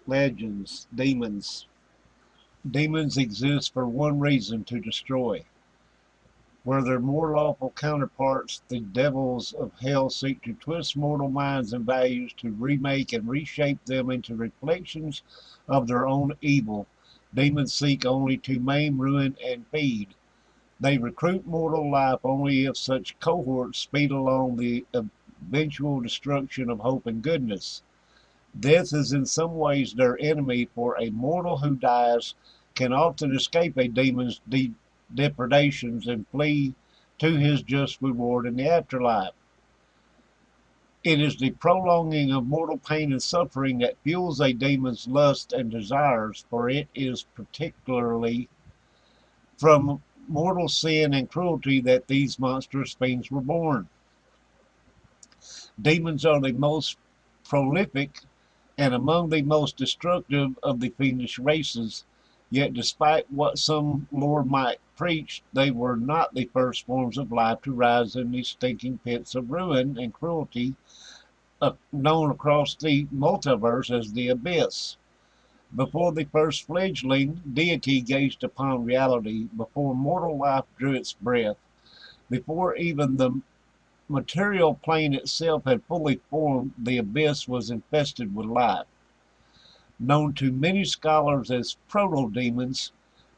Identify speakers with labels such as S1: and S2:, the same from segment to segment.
S1: legends, demons. Demons exist for one reason: to destroy. Where their more lawful counterparts, the devils of hell, seek to twist mortal minds and values to remake and reshape them into reflections of their own evil, demons seek only to maim, ruin, and feed. They recruit mortal life only if such cohorts speed along the eventual destruction of hope and goodness. Death is in some ways their enemy, for a mortal who dies can often escape a demon's depredations and flee to his just reward in the afterlife. It is the prolonging of mortal pain and suffering that fuels a demon's lust and desires, for it is particularly from mortal sin and cruelty that these monstrous fiends were born. Demons are the most prolific and among the most destructive of the fiendish races. Yet despite what some lore might preach, they were not the first forms of life to rise in the stinking pits of ruin and cruelty known across the multiverse as the abyss. Before the first fledgling deity gazed upon reality, before mortal life drew its breath, before even the material plane itself had fully formed, the abyss was infested with life. Known to many scholars as proto-demons,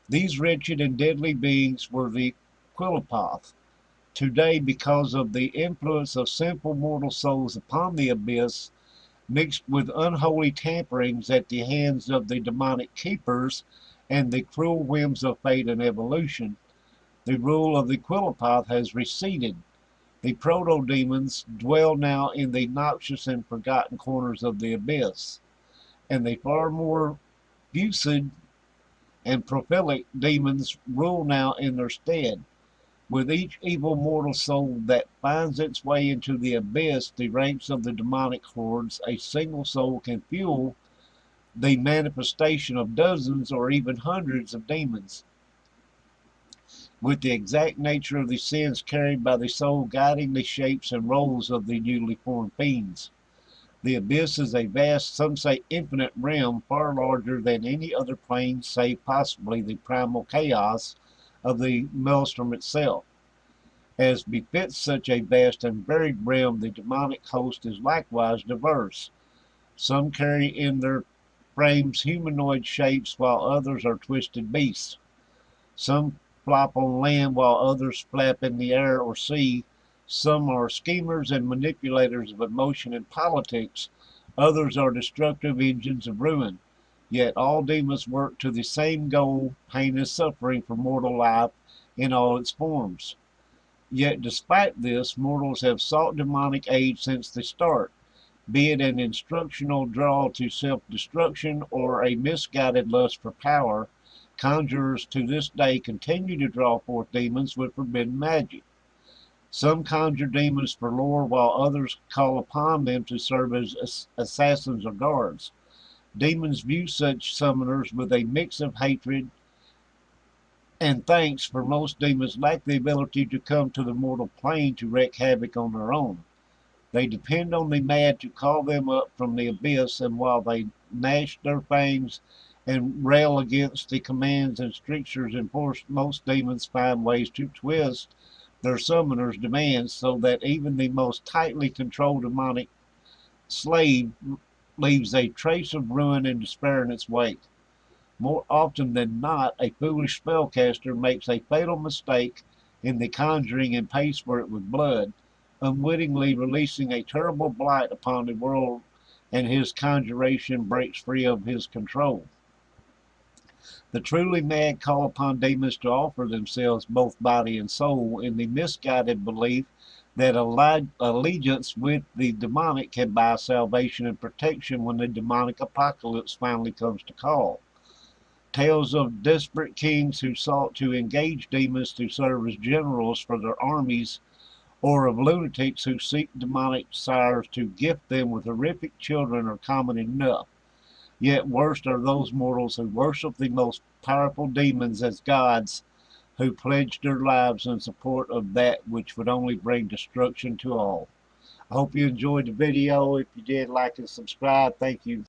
S1: these wretched and deadly beings were the Quillipoth. Today, because of the influence of sinful mortal souls upon the abyss, mixed with unholy tamperings at the hands of the demonic keepers and the cruel whims of fate and evolution, the rule of the Quillipoth has receded. The proto-demons dwell now in the noxious and forgotten corners of the abyss, and the far more lucid and prolific demons rule now in their stead. With each evil mortal soul that finds its way into the abyss, the ranks of the demonic hordes, a single soul can fuel the manifestation of dozens or even hundreds of demons, with the exact nature of the sins carried by the soul guiding the shapes and roles of the newly formed fiends. The abyss is a vast, some say infinite realm, far larger than any other plane save possibly the primal chaos of the maelstrom itself. As befits such a vast and varied realm, the demonic host is likewise diverse. Some carry in their frames humanoid shapes, while others are twisted beasts. Some flop on land, while others flap in the air or sea. Some are schemers and manipulators of emotion and politics. Others are destructive engines of ruin. Yet all demons work to the same goal: pain and suffering for mortal life in all its forms. Yet despite this, mortals have sought demonic aid since the start, be it an instructional draw to self-destruction or a misguided lust for power. Conjurers to this day continue to draw forth demons with forbidden magic. Some conjure demons for lore, while others call upon them to serve as assassins or guards. Demons view such summoners with a mix of hatred and thanks, for most demons lack the ability to come to the mortal plane to wreak havoc on their own. They depend on the mad to call them up from the abyss, and while they gnash their fangs and rail against the commands and strictures enforced, most demons find ways to twist their summoners' demands so that even the most tightly controlled demonic slave leaves a trace of ruin and despair in its wake. More often than not, a foolish spellcaster makes a fatal mistake in the conjuring and pays for it with blood, unwittingly releasing a terrible blight upon the world, and his conjuration breaks free of his control. The truly mad call upon demons to offer themselves, both body and soul, in the misguided belief that allegiance with the demonic can buy salvation and protection when the demonic apocalypse finally comes to call. Tales of desperate kings who sought to engage demons to serve as generals for their armies, or of lunatics who seek demonic sires to gift them with horrific children, are common enough. Yet worst are those mortals who worship the most powerful demons as gods, who pledge their lives in support of that which would only bring destruction to all. I hope you enjoyed the video. If you did, like and subscribe. Thank you.